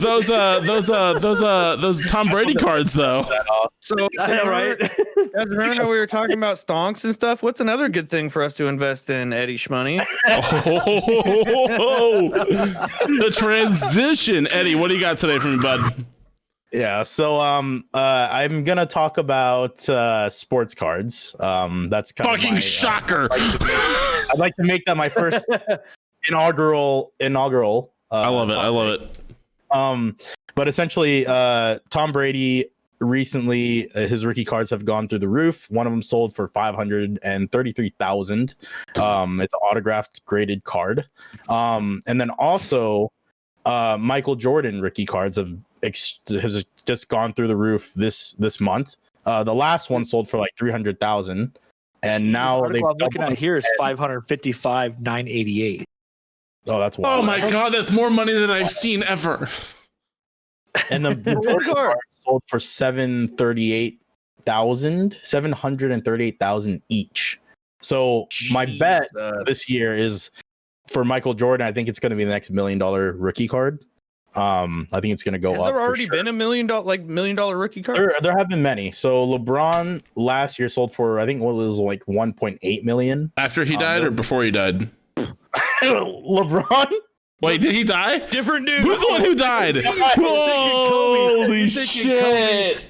those Tom Brady cards though. So right? remember how we were talking about stonks and stuff? What's another good thing for us to invest in, Eddie Shmoney? The transition, Eddie. What do you got today for me, bud? Yeah, so I'm gonna talk about sports cards. That's kind Fucking of shocker. I'd like to make that my first inaugural. I love it. But essentially, Tom Brady recently, his rookie cards have gone through the roof. One of them sold for $533,000. It's an autographed graded card. And then also, Michael Jordan rookie cards has just gone through the roof this month. The last one sold for like $300,000, and now I'm looking at here is $555,988. Oh, that's wild. Oh my god, that's more money than I've seen ever. And the Jordan card sold for $738,000 each. So my bet this year is for Michael Jordan. I think it's going to be the next $1 million rookie card. I think it's going to go up. Has there already been a $1 million rookie card? There have been many. So LeBron last year sold for, I think, what was like 1.8 million. After he died or before he died? LeBron? Wait, did he die? Different dude. Who's the one who died? Holy shit.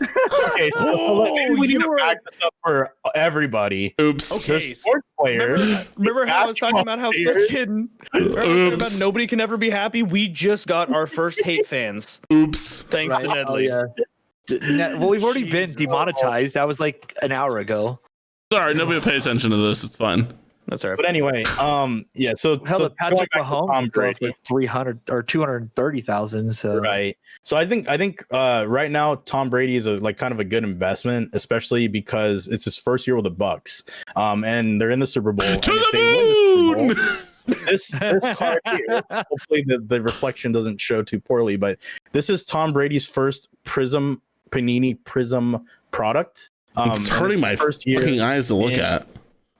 Okay, so we need to back this up for everybody. Oops. Okay, sports players. Remember how I was talking about how fucking about nobody can ever be happy? We just got our first hate fans. Oops. Thanks to Nedley. Oh, yeah. Well, we've already been demonetized. That was like an hour ago. Sorry, nobody will pay attention to this. It's fine. That's all right. But anyway, yeah. So Patrick Mahomes is going for 300 or 230,000. So right. So I think right now Tom Brady is kind of a good investment, especially because it's his first year with the Bucks, and they're in the Super Bowl. To the moon. This card here, hopefully the reflection doesn't show too poorly, but this is Tom Brady's first Panini Prism product. It's hurting my first fucking eyes to look at.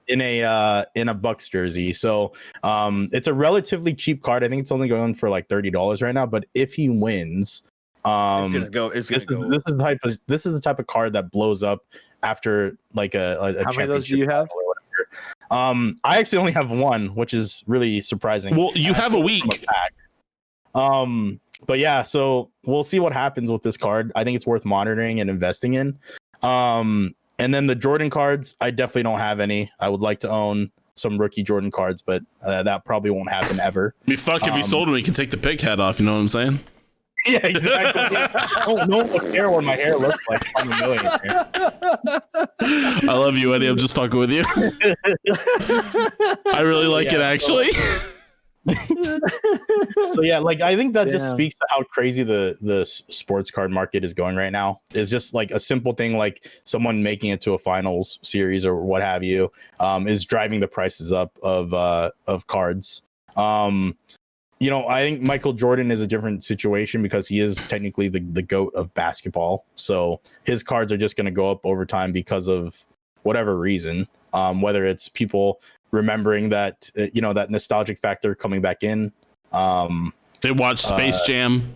In a Bucks jersey. So it's a relatively cheap card. I think it's only going for like $30 right now, but if he wins, it's gonna go. This is the type of card that blows up after like a how many of those do you have? I actually only have one, which is really surprising. Well, you have a week. But yeah, so we'll see what happens with this card. I think it's worth monitoring and investing in. And then the Jordan cards, I definitely don't have any. I would like to own some rookie Jordan cards, but that probably won't happen ever. I mean, fuck, if you sold them, you can take the pig head off. You know what I'm saying? Yeah, exactly. I don't know what my hair looks like. I'm a millionaire. I love you, Eddie. I'm just fucking with you. I really like it, actually. So yeah, like I think that just speaks to how crazy the sports card market is going right now. It's just like a simple thing, like someone making it to a finals series or what have you, is driving the prices up of cards. I think Michael Jordan is a different situation because he is technically the GOAT of basketball. So his cards are just going to go up over time because of whatever reason, whether it's people remembering that that nostalgic factor coming back in. They watched Space Jam.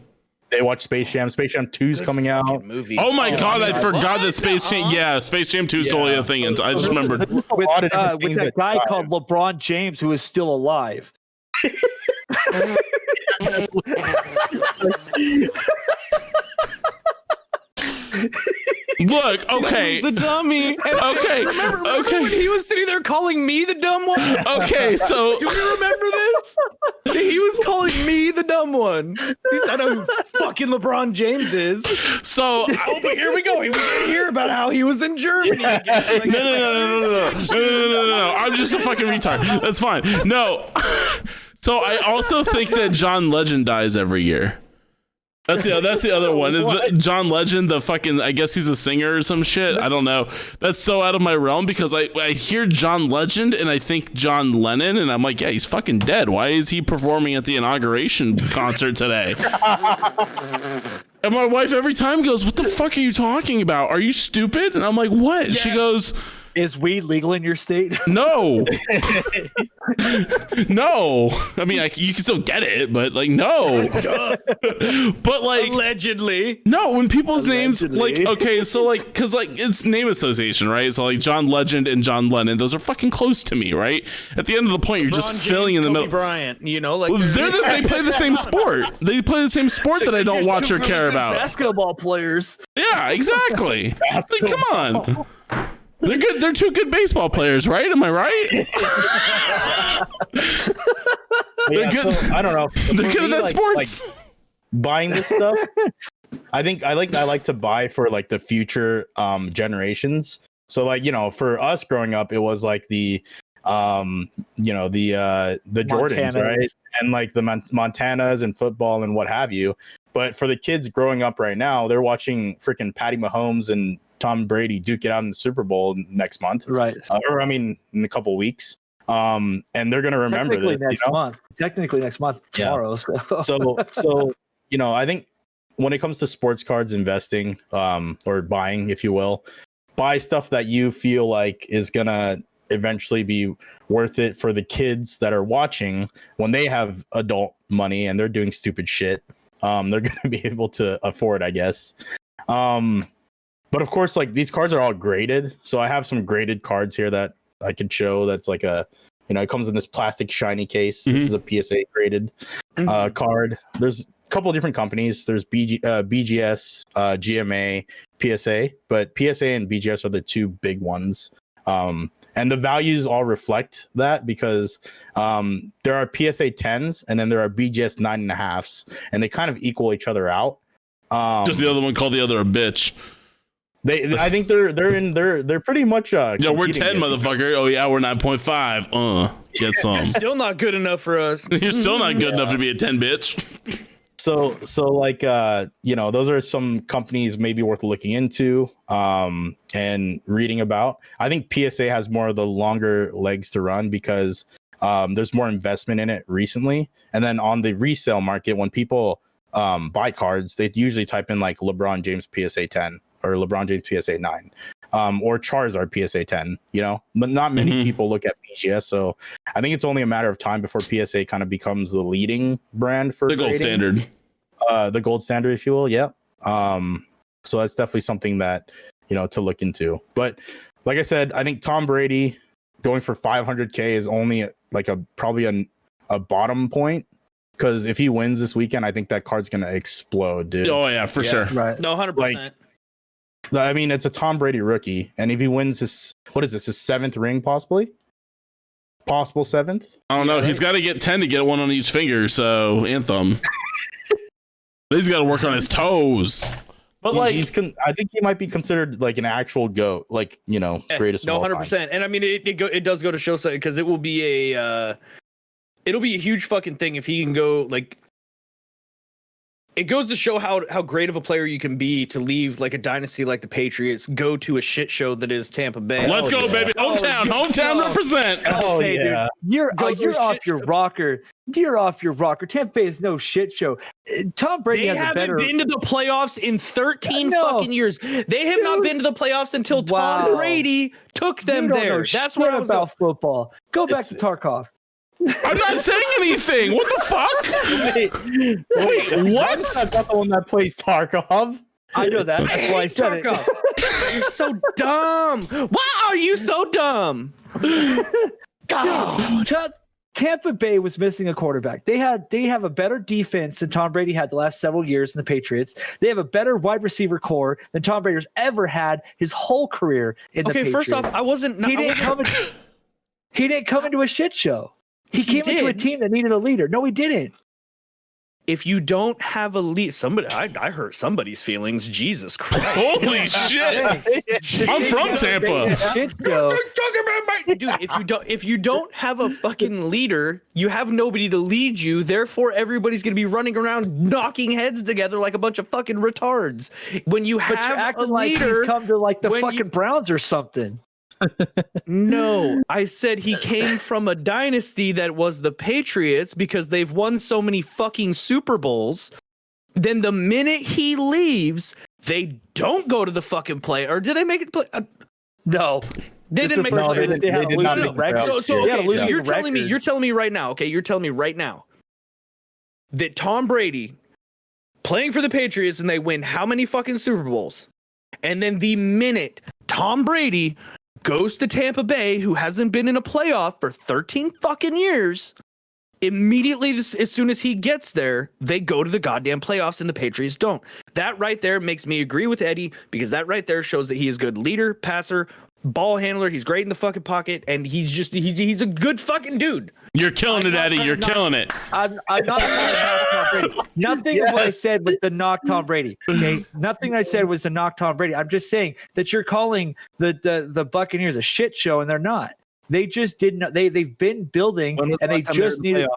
They watched Space Jam. Space Jam 2 is coming out. Movie. Oh my god, I forgot that Space Jam. Yeah, Space Jam 2 is totally a thing. And I just remembered with that guy called LeBron James who is still alive. Look, okay. He's a dummy. Okay. Remember when he was sitting there calling me the dumb one? Okay, so do you remember this? He was calling me the dumb one. He said, "Oh, who fucking LeBron James is." So, but here we go. We hear about how he was in Germany. No. I'm just a fucking retard. That's fine. No. So I also think that John Legend dies every year. That's the other one. Is John Legend the fucking? I guess he's a singer or some shit. I don't know. That's so out of my realm because I hear John Legend and I think John Lennon and I'm like, yeah, he's fucking dead. Why is he performing at the inauguration concert today? And my wife every time goes, "What the fuck are you talking about? Are you stupid?" And I'm like, "What?" Yes. She goes, Is weed legal in your state? No. No. I mean, you can still get it, but like, no. But like, allegedly. no, when people's names, like, okay, so like, because like it's name association, right? So like John Legend and John Lennon, those are fucking close to me, right? At the end of the point, you're just filling in the middle. Bryant, you know, like Well, they play the same sport. They play the same sport that I don't watch or care about. Basketball players. Yeah, exactly. Like, come on. They're good. They're two good baseball players, right? Am I right? They're good. So, I don't know. They're good at that sports. Like buying this stuff, I think I like to buy for like the future generations. So like, you know, for us growing up, it was like the the Jordans, right? And like the Montanas and football and what have you. But for the kids growing up right now, they're watching freaking Patty Mahomes and Tom Brady duke it out in the Super Bowl next month, right? Or I mean, in a couple weeks. And they're gonna remember this next month. Technically next month, tomorrow. Yeah. So you know, I think when it comes to sports cards investing, or buying, if you will, buy stuff that you feel like is gonna eventually be worth it for the kids that are watching when they have adult money and they're doing stupid shit. They're gonna be able to afford, I guess. But of course, like these cards are all graded. So I have some graded cards here that I could show. That's like it comes in this plastic shiny case. Mm-hmm. This is a PSA graded card. There's a couple of different companies. There's BGS, GMA, PSA, but PSA and BGS are the two big ones. And the values all reflect that because there are PSA 10s and then there are BGS 9.5s, and they kind of equal each other out. Just the other one called the other a bitch. I think they're pretty much yeah, we're 10, motherfucker. Oh yeah, we're 9.5. Get some. Still not good enough for us. You're still not good enough to be a 10, bitch. So like those are some companies maybe worth looking into and reading about. I think PSA has more of the longer legs to run because there's more investment in it recently. And then on the resale market, when people buy cards, they usually type in like LeBron James PSA 10 or LeBron James PSA 9 or Charizard PSA 10, you know, but not many people look at BGS. So I think it's only a matter of time before PSA kind of becomes the leading brand for the gold standard. The gold standard, if you will. Yeah. So that's definitely something that, to look into. But like I said, I think Tom Brady going for 500K is only like probably a bottom point. Because if he wins this weekend, I think that card's going to explode, dude. Oh, yeah, for sure. Right. No, 100%. I mean, it's a Tom Brady rookie. And if he wins his 7th ring, possible 7th? I don't know. He's got to get 10 to get one on each finger. So, Anthem. He's got to work on his toes. But I think he might be considered like an actual GOAT, like, greatest. No, 100%. And I mean, it does go to show something because it will be it'll be a huge fucking thing if he can go like. It goes to show how great of a player you can be to leave like a dynasty like the Patriots, go to a shit show that is Tampa Bay. Let's go, baby! Hometown represent. Oh yeah, dude. You're off your rocker. You're off your rocker. Tampa Bay is no shit show. Tom Brady has a better. They haven't been to the playoffs in 13 fucking years. They have not been to the plaffs until Tom Brady took them there. That's what I was about football. Go back to Tarkov. I'm not saying anything. What the fuck? Wait, what? That's not the one that plays Tarkov. I know that. That's why I said Tarkov. You're so dumb. Why are you so dumb? God. Tampa Bay was missing a quarterback. They have a better defense than Tom Brady had the last several years in the Patriots. They have a better wide receiver core than Tom Brady's ever had his whole career in the Patriots. Okay, first off, he didn't come into a shit show. He came into a team that needed a leader. No, he didn't. If you don't have a lead, I hurt somebody's feelings. Jesus Christ! Holy shit! I'm from Tampa. Dude, if you don't have a fucking leader, you have nobody to lead you. Therefore, everybody's gonna be running around knocking heads together like a bunch of fucking retards. When you have you're acting a leader, like he's come to like the fucking Browns or something. No, I said he came from a dynasty that was the Patriots because they've won so many fucking Super Bowls. Then the minute he leaves, they don't go to the fucking play. Or do they make it play? No. They didn't make the first playoffs. time they had a did not losing make the record. playoffs. So They had a okay, losing you're telling me record. you're telling me right now that Tom Brady playing for the Patriots and they win how many fucking Super Bowls? And then the minute Tom Brady goes to Tampa Bay, who hasn't been in a playoff for 13 fucking years, immediately as soon as he gets there, they go to the goddamn playoffs and the Patriots don't. That right there makes me agree with Eddie, because that right there shows that he is a good leader, passer, ball handler. He's great in the fucking pocket, and he's a good fucking dude. You're killing it, Eddie. You're killing it. I'm not trying to knock Tom Brady. Nothing of what I said was to knock Tom Brady. Okay, nothing I said was to knock Tom Brady. I'm just saying that you're calling the Buccaneers a shit show, and they're not. They just didn't. They've been building, and they just needed.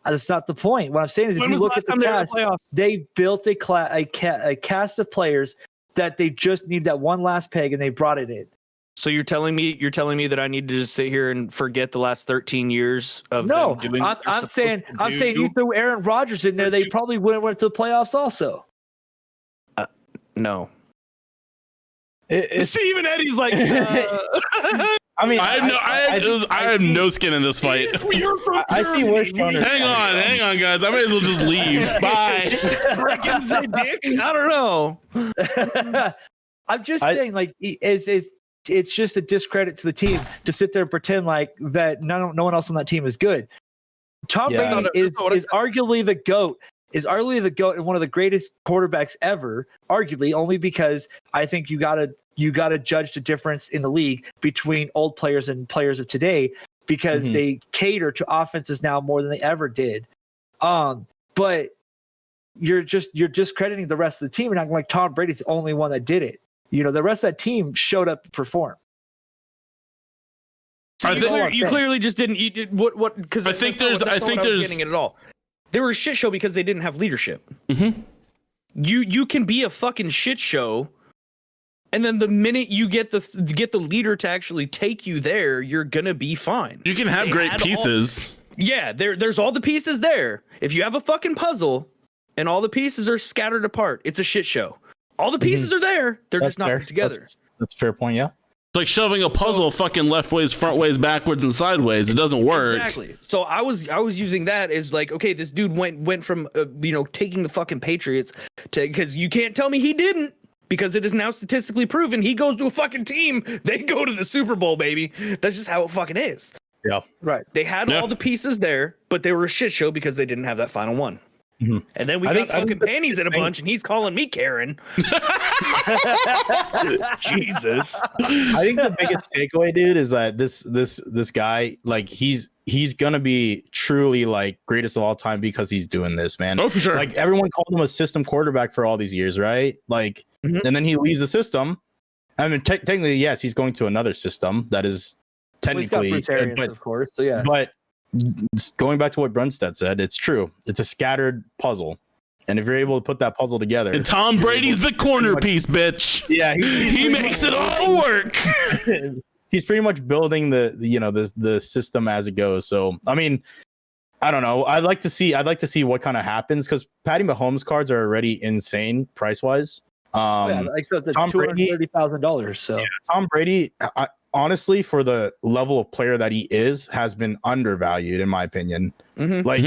That's not the point. What I'm saying is, if you look at the cast, they built a cast of players that they just need that one last peg, and they brought it in. So you're telling me that I need to just sit here and forget the last 13 years of them doing? I'm saying you threw Aaron Rodgers in there, they probably would have went to the playoffs also. No. It's Even Eddie's like. I mean, I have no skin in this fight. I see where Stoner. Hang on, guys. I may as well just leave. Bye. I don't know. I'm just saying, like, it's just a discredit to the team to sit there and pretend like that no one else on that team is good. Tom Brady is arguably the GOAT. Is arguably the GOAT and one of the greatest quarterbacks ever. Arguably, only because I think you gotta judge the difference in the league between old players and players of today, because they cater to offenses now more than they ever did. But you're discrediting the rest of the team, and not like Tom Brady's the only one that did it. You know, the rest of that team showed up to perform. So you clearly just didn't eat what because I think there's getting it at all. They were a shit show because they didn't have leadership. Mm-hmm. You can be a fucking shit show, and then the minute you get the leader to actually take you there, you're gonna be fine. You can have great pieces. There's all the pieces there. If you have a fucking puzzle and all the pieces are scattered apart, it's a shit show. All the pieces are there. They're just not put together. That's a fair point, yeah. It's like shoving a puzzle fucking left ways, front ways, backwards, and sideways. It doesn't work. Exactly. So I was using that as like, okay, this dude went from taking the fucking Patriots to, because you can't tell me he didn't, because it is now statistically proven he goes to a fucking team, they go to the Super Bowl, baby. That's just how it fucking is. Yeah. Right. They had all the pieces there, but they were a shit show because they didn't have that final one. Mm-hmm. And then we got fucking panties in a bunch, and he's calling me Karen. Jesus. I think the biggest takeaway, dude, is that this guy, like, he's gonna be truly like greatest of all time because he's doing this, man. Oh, for sure. Like, everyone called him a system quarterback for all these years, right? Like, and then he leaves the system. I mean, technically, yes, he's going to another system that is technically good, but, of course. So yeah. But going back to what Brunstad said, it's true. It's a scattered puzzle, and if you're able to put that puzzle together, and Tom Brady's the corner piece, bitch. Yeah, he makes it all work. He's pretty much building the system as it goes. So I mean, I don't know. I'd like to see what kind of happens, because Patty Mahomes cards are already insane price wise. Like the $230,000. So yeah, Tom Brady, honestly, for the level of player that he is, has been undervalued in my opinion. Mm-hmm. Like,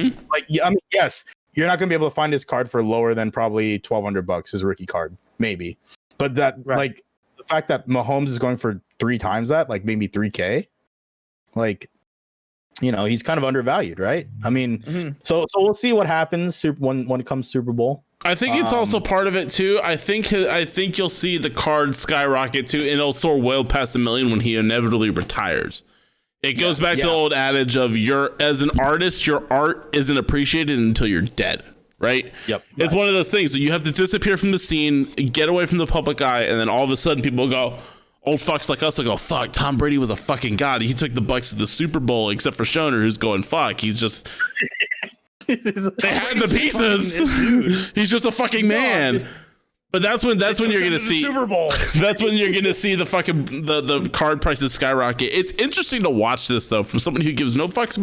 I mean, yes, you're not gonna be able to find his card for lower than probably $1,200, his rookie card, maybe. But that, like, the fact that Mahomes is going for 3 times that, like maybe $3K, like, he's kind of undervalued, right? I mean, so we'll see what happens when it comes Super Bowl. I think it's also part of it too. I think you'll see the card skyrocket too, and it'll soar well past $1 million when he inevitably retires. It goes back to the old adage of as an artist, your art isn't appreciated until you're dead, right? Yep. It's one of those things that you have to disappear from the scene, get away from the public eye, and then all of a sudden people go, old fucks like us will go, fuck, Tom Brady was a fucking god. He took the Bucs to the Super Bowl, except for Schoner, who's going, fuck, he's just... They had the pieces. He's just a fucking man. But that's when you're gonna see Super Bowl. That's when you're gonna see the fucking the card prices skyrocket. It's interesting to watch this though, from someone who gives no shits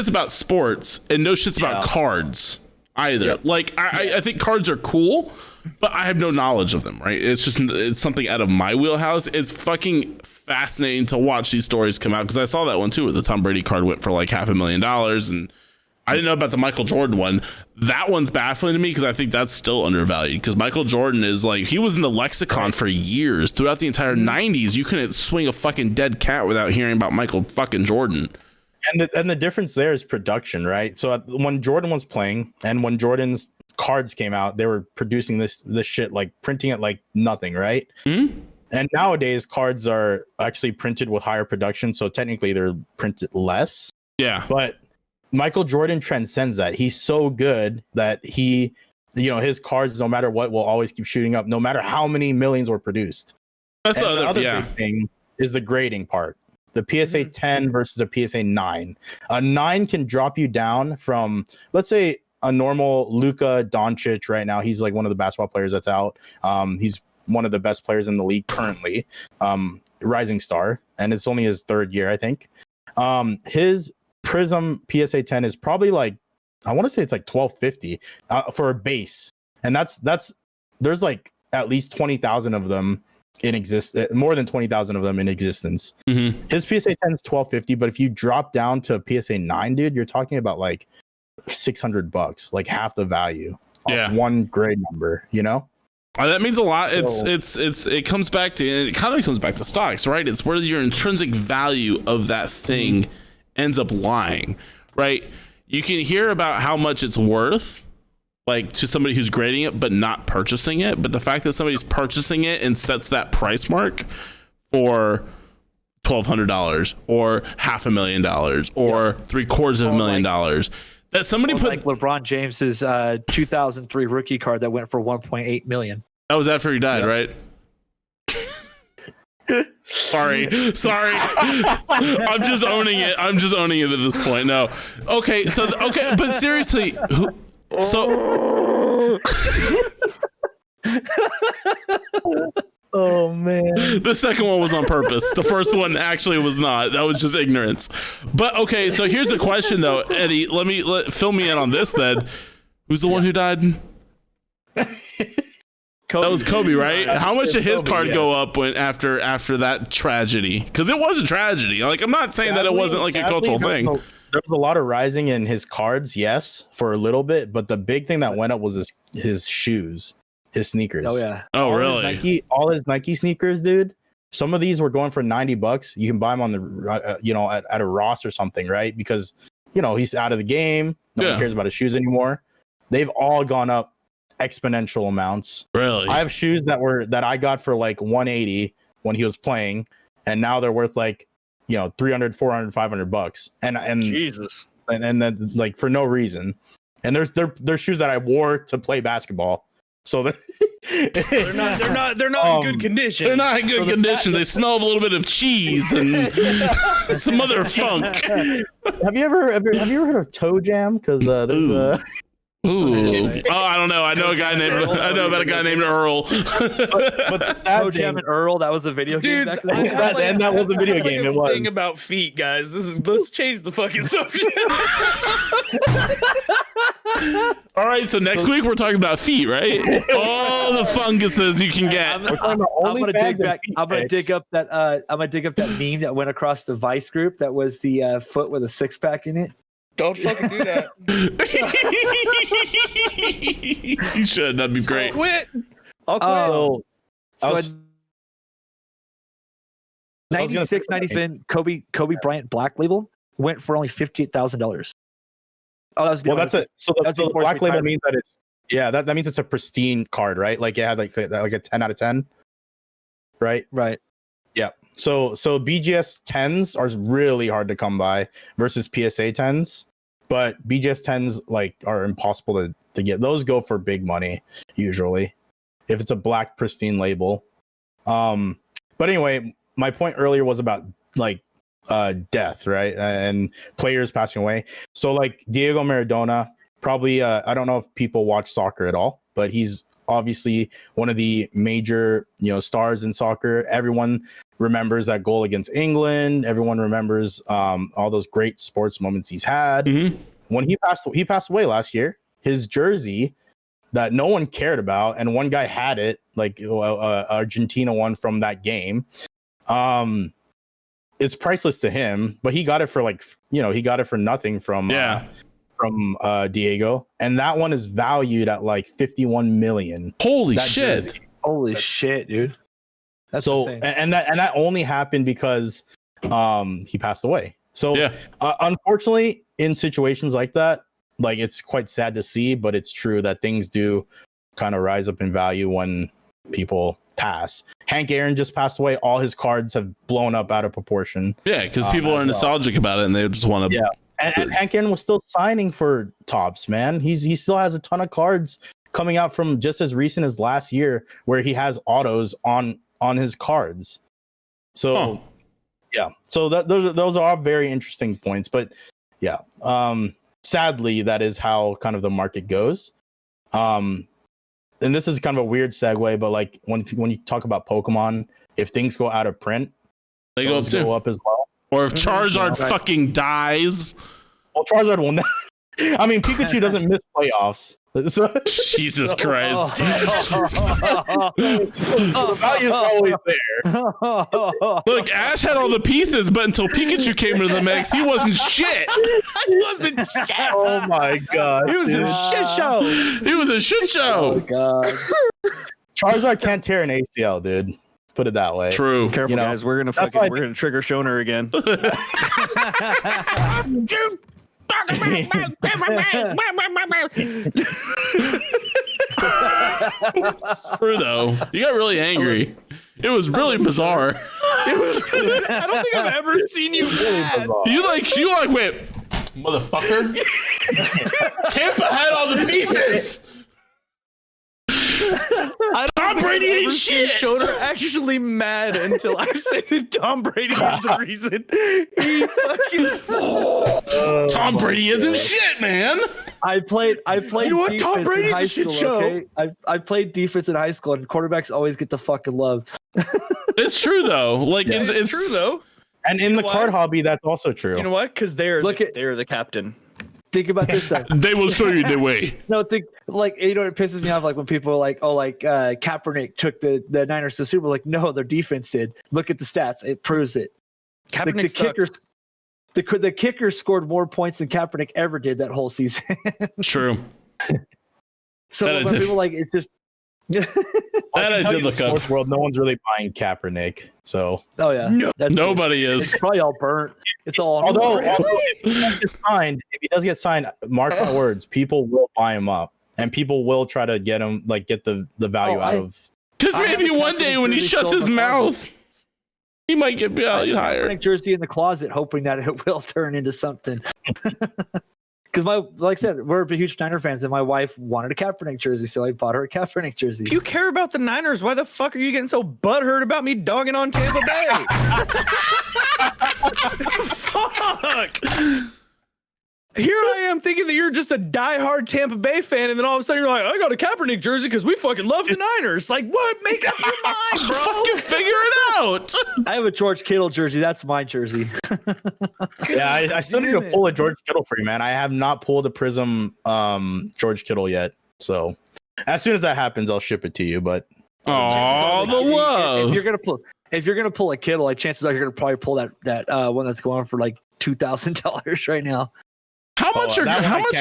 about sports and no shits about cards. either. Yep. Like I think cards are cool, but I have no knowledge of them, right? It's something out of my wheelhouse. It's fucking fascinating to watch these stories come out, because I saw that one too, where the Tom Brady card went for like $500,000, and I didn't know about the Michael Jordan one. That one's baffling to me, because I think that's still undervalued, because Michael Jordan is like, he was in the lexicon for years. Throughout the entire 90s, you couldn't swing a fucking dead cat without hearing about Michael fucking Jordan. And the difference there is production, right? So when Jordan was playing and when Jordan's cards came out, they were producing this shit, like printing it like nothing, right? Mm-hmm. And nowadays cards are actually printed with higher production, so technically they're printed less. Yeah. But Michael Jordan transcends that. He's so good that he, his cards, no matter what, will always keep shooting up, no matter how many millions were produced. That's and the other big thing is the grading part. The PSA 10 versus a PSA 9. A 9 can drop you down from, let's say, a normal Luka Doncic right now. He's like one of the basketball players that's out. He's one of the best players in the league currently, rising star, and it's only his third year, I think. His Prism PSA 10 is probably like, I want to say it's like $1,250 for a base, and that's there's like at least 20,000 of them in existence, more than 20,000 of them in existence. Mm-hmm. His PSA 10 is $1,250, but if you drop down to PSA 9, dude, you're talking about like $600, like half the value of one grade number, That means a lot. So, It comes back to, it kind of comes back to stocks, right? It's where your intrinsic value of that thing ends up lying, right? You can hear about how much it's worth, like to somebody who's grading it but not purchasing it, but the fact that somebody's purchasing it and sets that price mark for $1,200 or $500,000 or $750,000, that somebody put like LeBron James's 2003 rookie card that went for $1.8 million. That was after he died, right? Sorry. I'm just owning it at this point. No. Okay, but seriously, oh man, the second one was on purpose. The first one actually was not. That was just ignorance. But okay, so here's the question though, Eddie. Fill me in on this then. Who's the one who died? Kobe. That was Kobe, right? How much did his Kobe, card yes. go up after that tragedy? Because it was a tragedy. Like, I'm not saying that it wasn't like a cultural thing. There was a lot of rising in his cards, yes, for a little bit, but the big thing that went up was his shoes, his sneakers. Oh yeah. Oh, really? All his Nike sneakers, dude. Some of these were going for $90. You can buy them on the, at a Ross or something, right? Because he's out of the game. No one cares about his shoes anymore. They've all gone up exponential amounts. Really? I have shoes that I got for like $180 when he was playing, and now they're worth like $300, $400, $500, and Jesus, and then like for no reason. And there's shoes that I wore to play basketball, so they're not in good condition. They're not in good condition. They smell a little bit of cheese and some other funk. Have you ever heard of Toe Jam? Because there's a Ooh. Oh, I don't know. I know about a guy named Earl. but the sad Toe Jam and Earl, that was a video game Dudes, back then. that was a video game. It was. Thing about feet, guys. Let's change the fucking subject. All right, so next week we're talking about feet, right? All the funguses you can get. I'm gonna dig back. I'm gonna dig up that meme that went across the Vice group. That was the foot with a six pack in it. Don't fucking do that. You should. That'd be great. I'll quit. So 96, 97 Kobe Bryant Black Label went for only $58,000. Oh, that was that's it. So the Black Label means that it's that means it's a pristine card, right? Like it had like a 10 out of 10, right? Right. Yeah. So BGS 10s are really hard to come by versus PSA 10s, but BGS 10s like are impossible to get. Those go for big money usually if it's a black pristine label. But anyway, my point earlier was about like death, right? And players passing away. So like Diego Maradona, probably I don't know if people watch soccer at all, but he's obviously one of the major stars in soccer. Everyone remembers that goal against England. Everyone remembers all those great sports moments he's had. Mm-hmm. When he passed away last year, his jersey that no one cared about, and one guy had it, like Argentina one from that game. It's priceless to him, but he got it for he got it for nothing from Diego, and that one is valued at like 51 million. Holy shit! Jersey. Holy shit, dude. That's so insane. and that only happened because he passed away. So unfortunately, in situations like that, like it's quite sad to see, but it's true that things do kind of rise up in value when people pass. Hank Aaron just passed away. All his cards have blown up out of proportion. Yeah, because people are nostalgic about it and they just want to. Yeah, and Hank Aaron was still signing for Topps, man. He still has a ton of cards coming out from just as recent as last year, where he has autos on his cards. So yeah, so those are all very interesting points. But yeah, sadly, that is how kind of the market goes. And this is kind of a weird segue, but like when you talk about Pokemon, if things go out of print, they go up as well. Or if Charizard fucking dies. Well, Charizard will never. I mean, Pikachu doesn't miss playoffs. So, Jesus Christ. The value is always there. Look, Ash had all the pieces, but until Pikachu came into the mix, he wasn't shit. He wasn't shit. Oh my god. He was a shit show. He was a shit show. Oh god. Charizard can't tear an ACL, dude. Put it that way. True. Careful, guys. We're gonna trigger Shoner again. True though. You got really angry. It was really bizarre. I don't think I've ever seen you mad. You like wait, motherfucker. Tampa had all the pieces. Tom Brady ain't shit. Shoner actually mad until I said that Tom Brady is the reason he fucking. Tom Brady isn't shit, man. I played You know what? defense Tom Brady's in high a shit school, show. okay? I played defense in high school, and quarterbacks always get the fucking love. It's true though. Like it's true though. And in the card hobby, that's also true. You know what? Because they're the captain. Think about this though. they will show you the way. No, think like it pisses me off. Like when people are like, "Oh, like Kaepernick took the Niners to the Super Bowl." Like, no, their defense did. Look at the stats; it proves it. Kaepernick the kicker scored more points than Kaepernick ever did that whole season. True. So That when I people like it's just. That I did look up. Sports world, no one's really buying Kaepernick. So Oh yeah, Nobody is. It's probably all burnt. It's all. although if he does get signed, mark my words, people will buy him up, and people will try to get him, like get the value out of. Because I maybe have a one day when he Kaepernick shuts jersey his still in the mouth, he might get valued higher. Kaepernick jersey in the closet, hoping that it will turn into something. Because like I said, we're huge Niner fans, and my wife wanted a Kaepernick jersey, so I bought her a Kaepernick jersey. If you care about the Niners, why the fuck are you getting so butthurt about me dogging on Tampa Bay? Fuck. Here I am thinking that you're just a diehard Tampa Bay fan, and then all of a sudden you're like, I got a Kaepernick jersey because we fucking love the Niners. Like, what? Make up your mind, bro. Fucking figure it out. I have a George Kittle jersey. That's my jersey. Yeah, I still need to pull a George Kittle for you, man. I have not pulled a Prism George Kittle yet. So as soon as that happens, I'll ship it to you. But Oh, the love. If you're gonna pull a Kittle, like chances are you're gonna probably pull that one that's going for like $2,000 right now. How much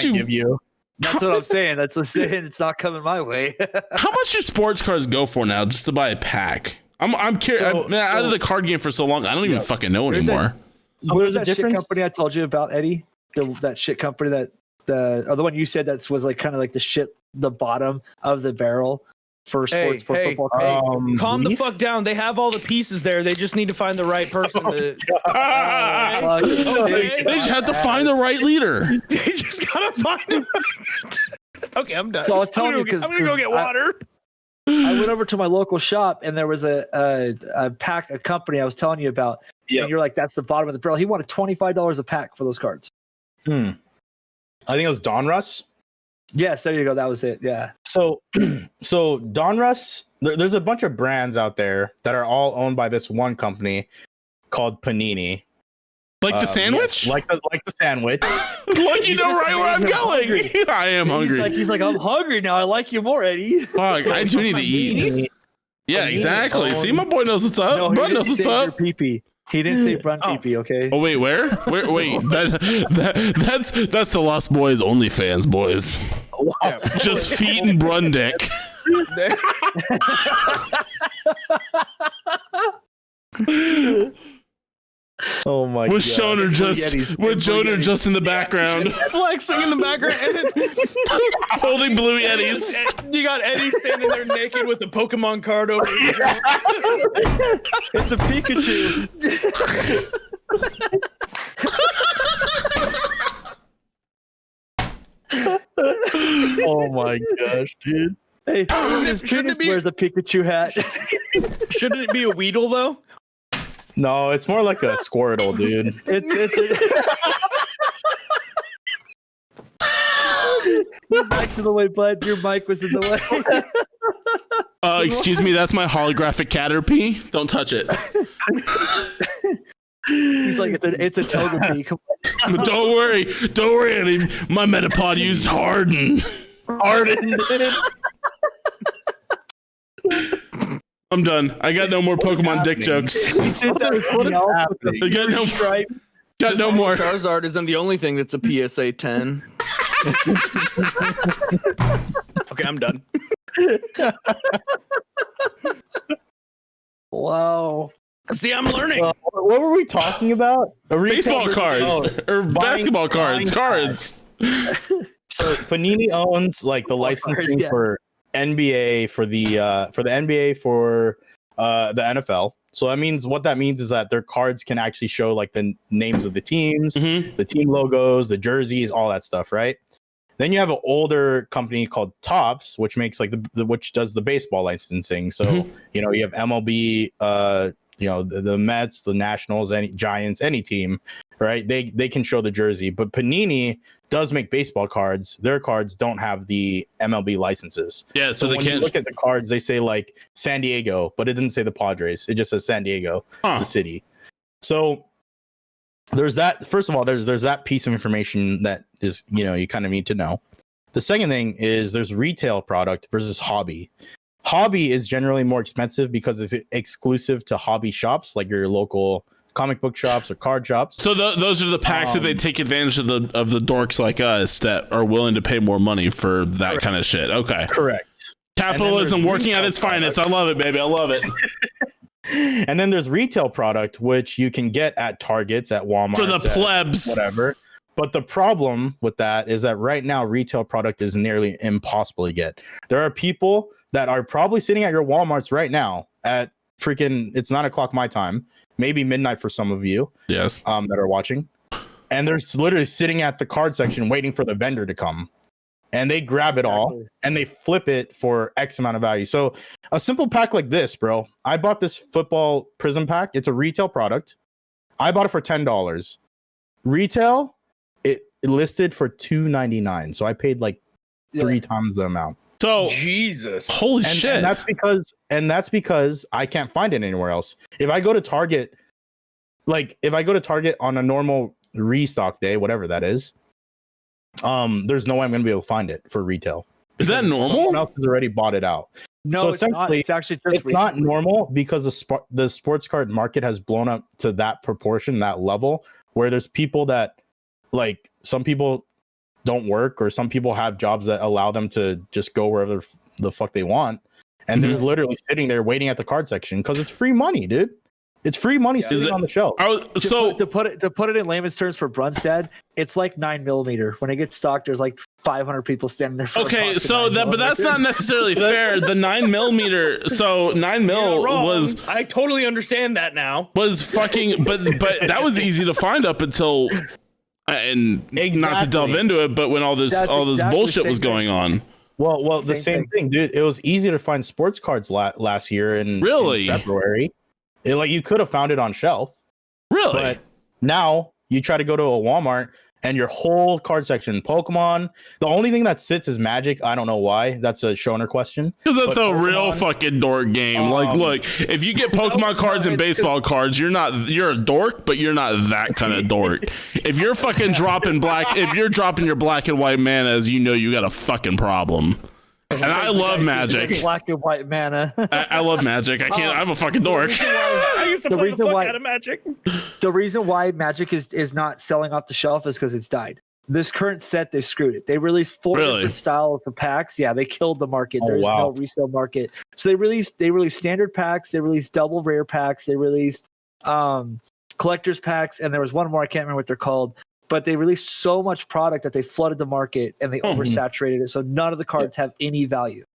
give you? That's what I'm saying. That's what I'm saying. It's not coming my way. How much do sports cards go for now just to buy a pack? I'm curious. I've been out of the card game for so long. I don't even fucking know anymore. So there's that shit company I told you about, Eddie. That shit company that the one you said that was like kind of like the bottom of the barrel for sports for football. Calm the fuck down. They have all the pieces there. They just need to find the right person to. They just have to find the right leader. They just gotta find the right. Okay, I'm done. So I was telling you because I'm gonna go get water. I went over to my local shop and there was a company I was telling you about. Yep. And you're like, that's the bottom of the barrel. He wanted $25 a pack for those cards. I think it was Donruss. Yes, there you go. That was it. Yeah. So Donruss, there's a bunch of brands out there that are all owned by this one company called Panini. Like the sandwich? Yes, like the sandwich. Look, you know right where I'm going. I am hungry. He's like, I'm hungry now. I like you more, Eddie. Fuck, I do need to eat. Yeah, exactly. See, my boy knows what's up. No, Bro knows what's up. Pee-pee. He didn't say Brun pee-pee, okay? Oh wait, where? Wait, that's the Lost Boys OnlyFans, boys. Just feet and Brun dick. Oh my with god! Shoner just in the background, flexing in the background, and then holding blue Yetis. You got Eddie standing there naked with a Pokemon card over his junk. It's a Pikachu. Oh my gosh, dude! Hey, Trinus wears a Pikachu hat. Shouldn't it be a Weedle though? No, it's more like a Squirtle, dude. Your mic's in the way, bud. Your mic was in the way. Excuse me, that's my holographic Caterpie. Don't touch it. He's like, it's a Togepi. Come on. Don't worry, Eddie. My Metapod used Harden. I'm done. I got no more Pokemon dick jokes. Got no more. Charizard isn't the only thing that's a PSA 10. Okay, I'm done. Wow. See, I'm learning. What were we talking about? Baseball cards or basketball cards. So Panini owns like the licensing for NBA for the NBA for the NFL. So that means is that their cards can actually show like the names of the teams, the team logos, the jerseys, all that stuff, right? Then you have an older company called Topps, which makes like which does the baseball licensing. So you know you have MLB, the Mets, the Nationals, any Giants, any team, right? They can show the jersey, but Panini does make baseball cards. Their cards don't have the MLB licenses. Yeah, so they when can't you look at the cards. They say like San Diego, but it didn't say the Padres. It just says San Diego, the city. So there's that. First of all, there's that piece of information that is you kind of need to know. The second thing is there's retail product versus hobby. Hobby is generally more expensive because it's exclusive to hobby shops like your local comic book shops or card shops. So those are the packs that they take advantage of the dorks like us that are willing to pay more money for that kind of shit. Okay. Correct. Capitalism working at its finest. I love it, baby. I love it. And then there's retail product, which you can get at Targets, at Walmart. For the plebs. Whatever. But the problem with that is that right now, retail product is nearly impossible to get. There are people that are probably sitting at your Walmarts right now at freaking, it's 9 o'clock my time, maybe midnight for some of you. Yes. That are watching. And they're literally sitting at the card section waiting for the vendor to come. And they grab it all and they flip it for X amount of value. So a simple pack like this, bro. I bought this football prism pack. It's a retail product. I bought it for $10. Retail, it listed for $2.99. So I paid like 3 times the amount. So Jesus, holy shit! And that's because I can't find it anywhere else. If I go to Target, on a normal restock day, whatever that is, there's no way I'm going to be able to find it for retail. Is that normal? Someone else has already bought it out. No, so it's not. It's actually just not normal because the sports card market has blown up to that proportion, that level, where there's people that like some people don't work or some people have jobs that allow them to just go wherever the fuck they want, and they're literally sitting there waiting at the card section because it's free money, dude. It's free money sitting on the shelf. To put it in layman's terms for Brunstad, it's like 9mm. When it gets stocked, there's like 500 people standing there. Okay, so but that's not necessarily fair. The 9mm, so 9mm was. I totally understand that now. Was fucking, but that was easy to find up until. And not to delve into it, but when all this bullshit was going on. Well, the same thing, dude. It was easy to find sports cards last year in February. You could have found it on shelf. Really? But now you try to go to a Walmart, and your whole card section, Pokemon. The only thing that sits is Magic. I don't know why. That's a Shoner question. Because that's But a real Pokemon- fucking dork game. Like, look, if you get Pokemon cards and baseball cards, you're a dork, but you're not that kind of dork. If you're fucking dropping your black and white manas, you know you got a fucking problem. And I love Magic. Black and white mana. I love Magic. I'm a fucking dork. I used to play the fuck out of Magic. The reason why Magic is not selling off the shelf is because it's died. This current set, they screwed it. They released 4 different styles of packs. Yeah, they killed the market. There's no resale market. So they released standard packs. They released double rare packs. They released collector's packs, and there was one more. I can't remember what they're called. But they released so much product that they flooded the market and they oversaturated it. So none of the cards have any value.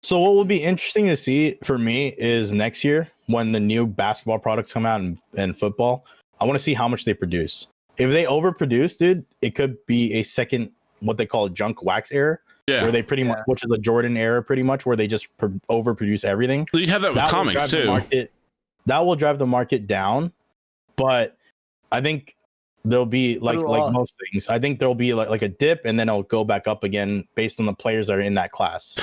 So what will be interesting to see for me is next year when the new basketball products come out and football, I want to see how much they produce. If they overproduce, dude, it could be a second, what they call junk wax era. Yeah. Where they pretty much, which is a Jordan era pretty much, where they just overproduce everything. So you have that with comics too. That will drive the market down. But I think there'll be like most things. I think there'll be like a dip, and then it'll go back up again based on the players that are in that class.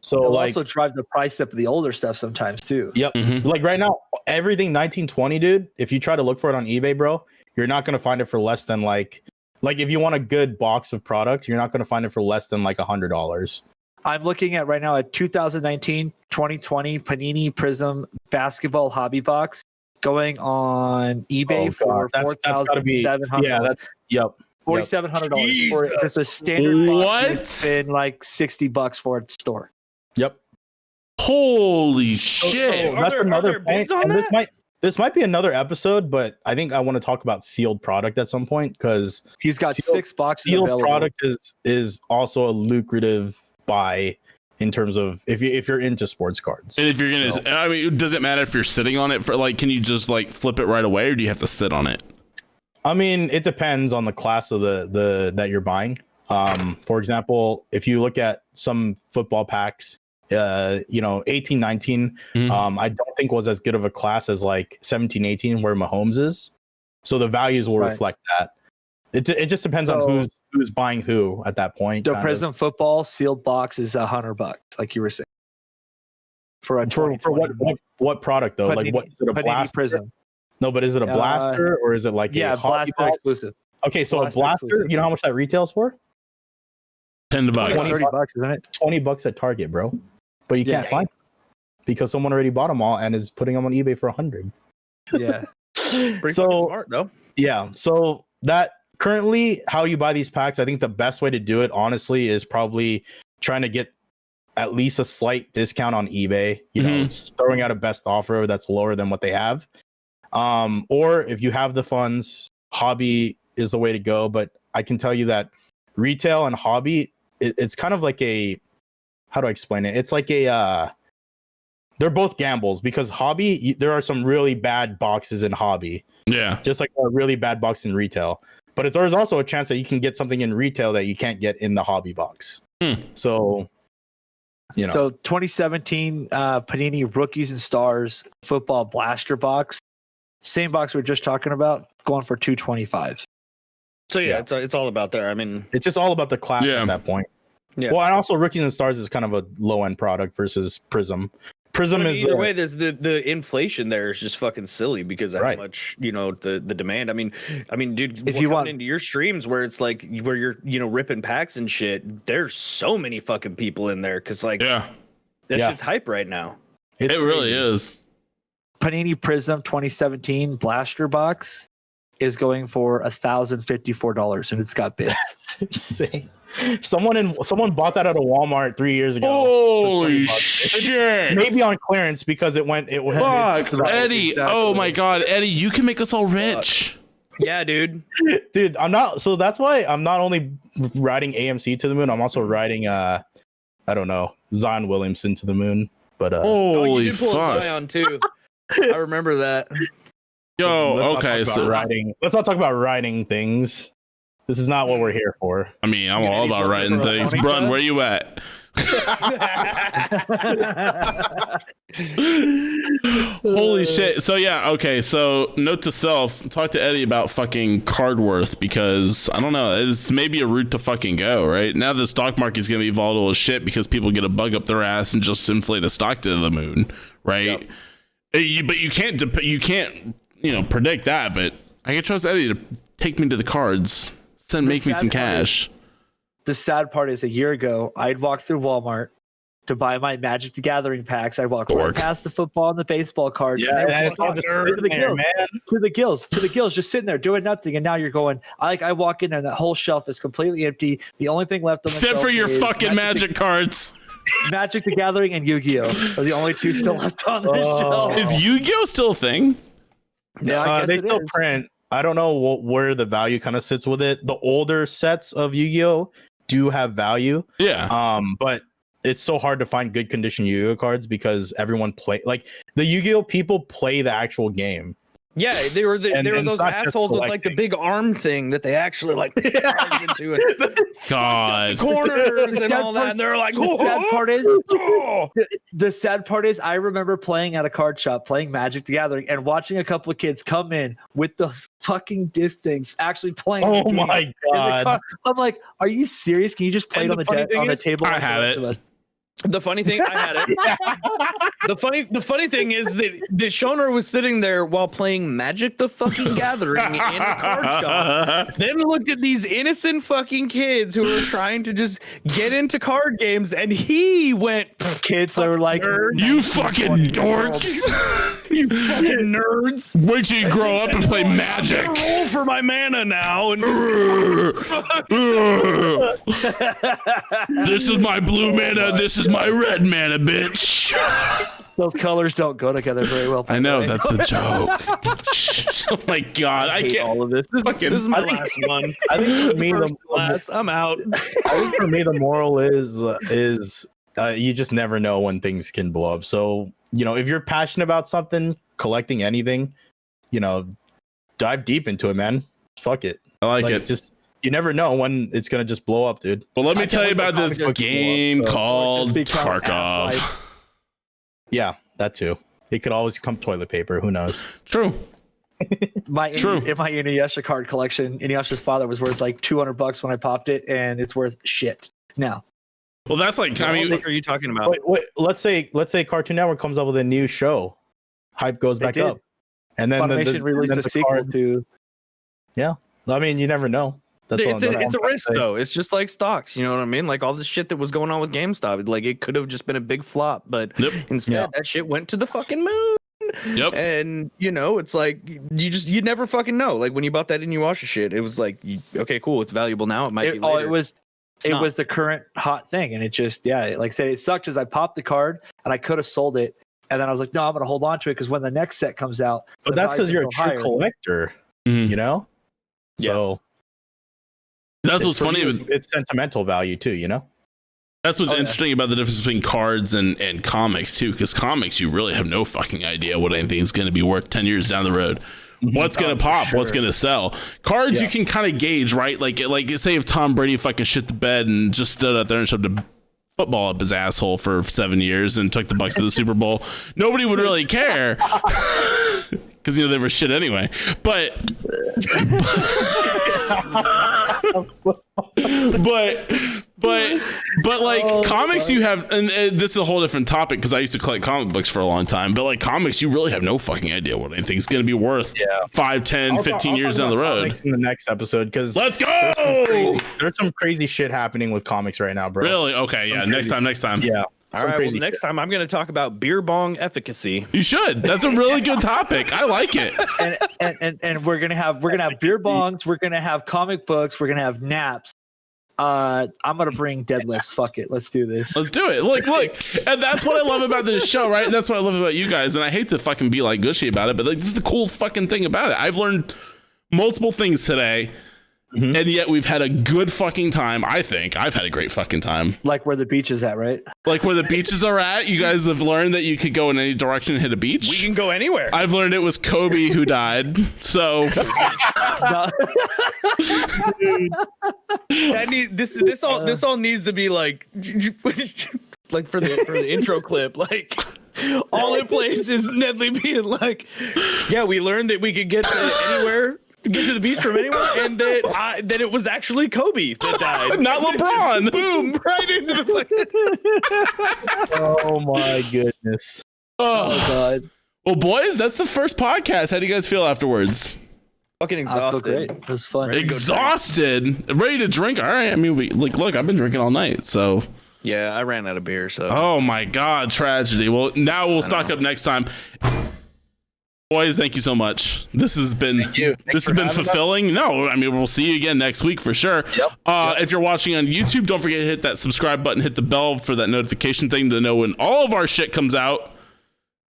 So it'll also drive the price up of the older stuff sometimes too. Yep. Like right now, everything 1920, dude. If you try to look for it on eBay, bro, you're not gonna find it for less than like if you want a good box of product, you're not gonna find it for less than like $100. I'm looking at right now a 2019-2020 Panini Prism basketball hobby box. Going on eBay for $4,700. Yeah, that's $4,700 for just a standard box. It's been like $60 for a store. Yep. Holy shit! So that's another point. And this might be another episode, but I think I want to talk about sealed product at some point because he's got 6 boxes. Sealed available. Product is also a lucrative buy. In terms of if you're into sports cards, and if you're gonna, I mean, does it matter if you're sitting on it for like? Can you just like flip it right away, or do you have to sit on it? I mean, it depends on the class of the that you're buying. For example, if you look at some football packs, 18, 19, I don't think was as good of a class as like 17, 18, where Mahomes is. So the values will reflect that. It just depends on who's buying who at that point. The Prism football sealed box is $100, like you were saying. For what product though? Panini, like what is it, a Panini blaster? Prism. No, but is it a blaster or is it like a blaster box? exclusive? Okay, so a blaster, exclusive. You know how much that retails for? $10. $30, isn't it? $20 at Target, bro. But you can't find them because someone already bought them all and is putting them on eBay for $100. Yeah. Pretty smart though. Yeah. So that currently how you buy these packs, I think the best way to do it, honestly, is probably trying to get at least a slight discount on eBay, you know, throwing out a best offer that's lower than what they have. Or if you have the funds, hobby is the way to go. But I can tell you that retail and hobby, it's kind of like how do I explain it? It's like they're both gambles because hobby, there are some really bad boxes in hobby. Yeah. Just like a really bad box in retail. But there's also a chance that you can get something in retail that you can't get in the hobby box. So, you know. So 2017 Panini Rookies and Stars football blaster box, same box we were just talking about, going for $225. So it's all about there. I mean, it's just all about the class at that point. Yeah. Well, and also Rookies and Stars is kind of a low end product versus Prism. Prism is either way. There's the inflation there is just fucking silly because of how much the demand. I mean, dude, if you want into your streams where it's like where you're ripping packs and shit, there's so many fucking people in there because like that shit's hype right now. It really is. Panini Prism 2017 blaster box is going for $1,054 and it's got bits. That's insane. Someone bought that at a Walmart 3 years ago. Holy shit! Maybe on clearance because it went. Fuck, Eddie! Exactly. Oh my god, Eddie, you can make us all rich. Yeah, dude. Dude, I'm not. So that's why I'm not only riding AMC to the moon. I'm also riding I don't know, Zion Williamson to the moon. But holy fuck, Zion too. I remember that. Yo, okay, so riding. Let's not talk about riding things. This is not what we're here for. I mean, I'm all about writing things. Brun, where you at? Holy shit. So yeah, okay. So note to self, talk to Eddie about fucking card worth, because I don't know, it's maybe a route to fucking go, right? Now the stock market's gonna be volatile as shit because people get a bug up their ass and just inflate a stock to the moon, right? Yep. But you can't predict that, but I can trust Eddie to take me to the cards, make me some cash. The sad part is, a year ago, I'd walk through Walmart to buy my Magic the Gathering packs. I'd walk right past the football and the baseball cards. Yeah, and it's all just sitting there, man. To the gills, just sitting there doing nothing. And now you're going, I walk in there and that whole shelf is completely empty. The only thing left on the except shelf for your fucking Magic cards. Magic the Gathering and Yu-Gi-Oh! Are the only two still left on this shelf. Is Yu-Gi-Oh! Still a thing? Yeah, they still print. I don't know where the value kind of sits with it. The older sets of Yu-Gi-Oh! Do have value. Yeah. But it's so hard to find good condition Yu-Gi-Oh! Cards because everyone the Yu-Gi-Oh! People play the actual game. Yeah, they were those assholes with like the big arm thing that they actually like cards into it. God, corners and all that. And they're like, the sad part is, I remember playing at a card shop, playing Magic the Gathering, and watching a couple of kids come in with those fucking disc things, actually playing. Oh my god! I'm like, are you serious? Can you just play it on the table? I had it. The funny thing, I had it. The funny thing is that the Shoner was sitting there while playing Magic the fucking Gathering in a card shop. Then looked at these innocent fucking kids who were trying to just get into card games, and he went, kids that were like, you fucking dorks. You fucking nerds. Wait till you grow up and play Magic. Roll for my mana now. And this is my blue mana. This is my red mana, bitch. Those colors don't go together very well. I know, that's the joke. Oh my god, I can't. All of this. This is my last one. I think for me, I'm out. I think for me, the moral is you just never know when things can blow up. So, if you're passionate about something, collecting anything, dive deep into it, man. Fuck it. I like it. Just, you never know when it's going to just blow up, dude. Well, let me tell you about this game called Tarkov. Yeah, that too. It could always become toilet paper. Who knows? True. In my Inuyasha card collection, Inuyasha's father was worth like $200 when I popped it, and it's worth shit now. Well, that's like, what are you talking about? Wait, let's say Cartoon Network comes up with a new show, hype goes back up, and then Funimation released a sequel to. Yeah, I mean, you never know. It's a risk though. It's just like stocks, you know what I mean? Like all the shit that was going on with GameStop, like it could have just been a big flop, but instead that shit went to the fucking moon. Yep. And it's like you never fucking know. Like when you bought that Inuyasha shit, it was like, okay, cool, it's valuable now. It might be later. It was the current hot thing, and it just like I said, it sucked as I popped the card and I could have sold it, and then I was like, no, I'm gonna hold on to it because when the next set comes out. But that's because you're a true collector, So that's what's funny. It's sentimental value too, That's what's interesting about the difference between cards and comics too, because comics you really have no fucking idea what anything's going to be worth 10 years down the road. What's going to pop? Sure. What's going to sell? Cards you can kind of gauge, right? Like say if Tom Brady fucking shit the bed and just stood out there and shoved a football up his asshole for 7 years and took the Bucs to the Super Bowl, nobody would really care because they were shit anyway. But like comics, you have, and this is a whole different topic because I used to collect comic books for a long time, but like comics, you really have no fucking idea what anything's going to be worth 5, 10, 15 years down the road. In the next episode, because let's go. There's some crazy shit happening with comics right now, bro. Really? Okay. Yeah. Next time. Yeah. All right. Well, next time I'm going to talk about beer bong efficacy. You should. That's a really good topic. I like it. And we're gonna have beer bongs. We're gonna have comic books. We're gonna have naps. I'm gonna bring deadlifts. Fuck it. Let's do this. Let's do it. Look, and that's what I love about this show, right? That's what I love about you guys. And I hate to fucking be like gushy about it, but like this is the cool fucking thing about it. I've learned multiple things today and yet we've had a good fucking time. I think I've had a great fucking time. Like where the beach is at, right? Like where the beaches are at. You guys have learned that you could go in any direction and hit a beach. We can go anywhere. I've learned it was Kobe who died. So this all needs to be like like for the intro clip, like all in place is Nedley being like, yeah, we learned that we could get to anywhere, get to the beach from anywhere, and that it was actually Kobe that died, not LeBron. Boom, right into the fucking. Oh my goodness. Oh God. Well, boys, that's the first podcast. How do you guys feel afterwards? Fucking I feel great. exhausted. It was fun. Exhausted, ready to drink. All right. I mean, look, I've been drinking all night, so. Yeah, I ran out of beer, so. Oh my God, tragedy. Well, now we'll stock up next time. Boys, thank you so much. This has been fulfilling. No, I mean, we'll see you again next week for sure. Yep. If you're watching on YouTube, don't forget to hit that subscribe button, hit the bell for that notification thing to know when all of our shit comes out.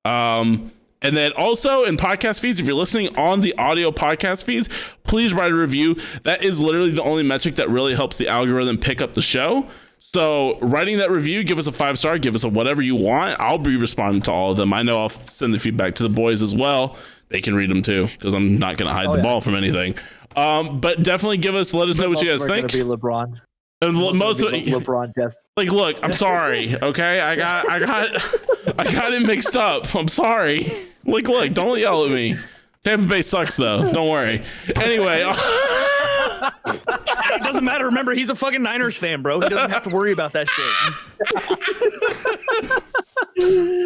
And then also in podcast feeds, if you're listening on the audio podcast feeds, please write a review. That is literally the only metric that really helps the algorithm pick up the show. So writing that review, give us a 5-star, give us a whatever you want. I'll be responding to all of them. I know I'll send the feedback to the boys as well. They can read them too, because I'm not going to hide the ball from anything. But definitely let us know what you guys think. Going to be LeBron. And most of LeBron death. Like, look, I'm sorry. Okay, I got it mixed up. I'm sorry. Like, look, don't yell at me. Tampa Bay sucks though. Don't worry. Anyway. It doesn't matter. Remember, he's a fucking Niners fan, bro. He doesn't have to worry about that shit.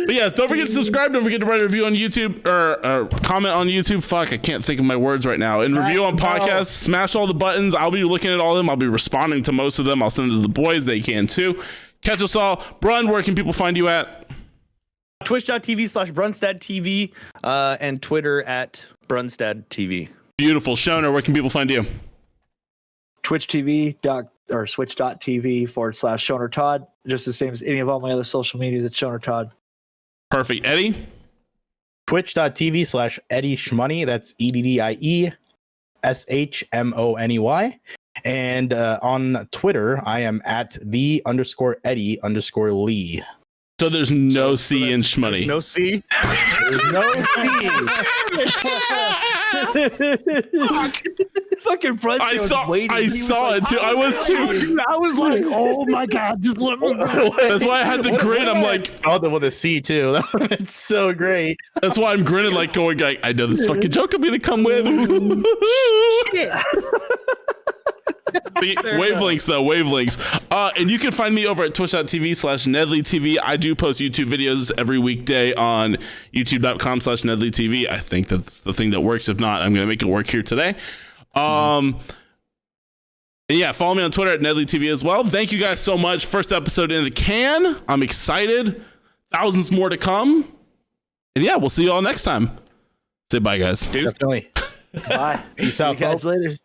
But yes, don't forget to subscribe. Don't forget to write a review on YouTube or comment on YouTube. Fuck, I can't think of my words right now. And review on podcasts. Smash all the buttons. I'll be looking at all of them. I'll be responding to most of them. I'll send it to the boys. They can too. Catch us all. Brun, where can people find you at? Twitch.tv/BrunstadTV and Twitter at BrunstadTV. Beautiful. Shona, where can people find you? Twitch.tv or switch.tv/Shoner Todd. Just the same as any of all my other social medias at Shoner Todd. Perfect. Eddie? Twitch.tv/Eddie Shmoney. That's EDDIE SHMONEY. And on Twitter, I am at _Eddie_Lee. So there's no C in Shmoney. No C? There's no Fucking front. I saw it too. I was too. I was like, oh my God, just let me know. That's why I had the grin. I'm like, oh, with a C too. That's so great. That's why I'm grinning, like going, like, I know this fucking joke I'm gonna come with. Wavelengths though, wavelengths. And you can find me over at twitch.tv/NedleyTV. I do post YouTube videos every weekday on youtube.com/NedleyTV. I think that's the thing that works. If not, I'm gonna make it work here today. And yeah, follow me on Twitter at NedleyTV as well. Thank you guys so much. First episode in the can. I'm excited. Thousands more to come. And yeah, we'll see you all next time. Say bye, guys. Definitely. Bye. Peace out, See you guys folks. later.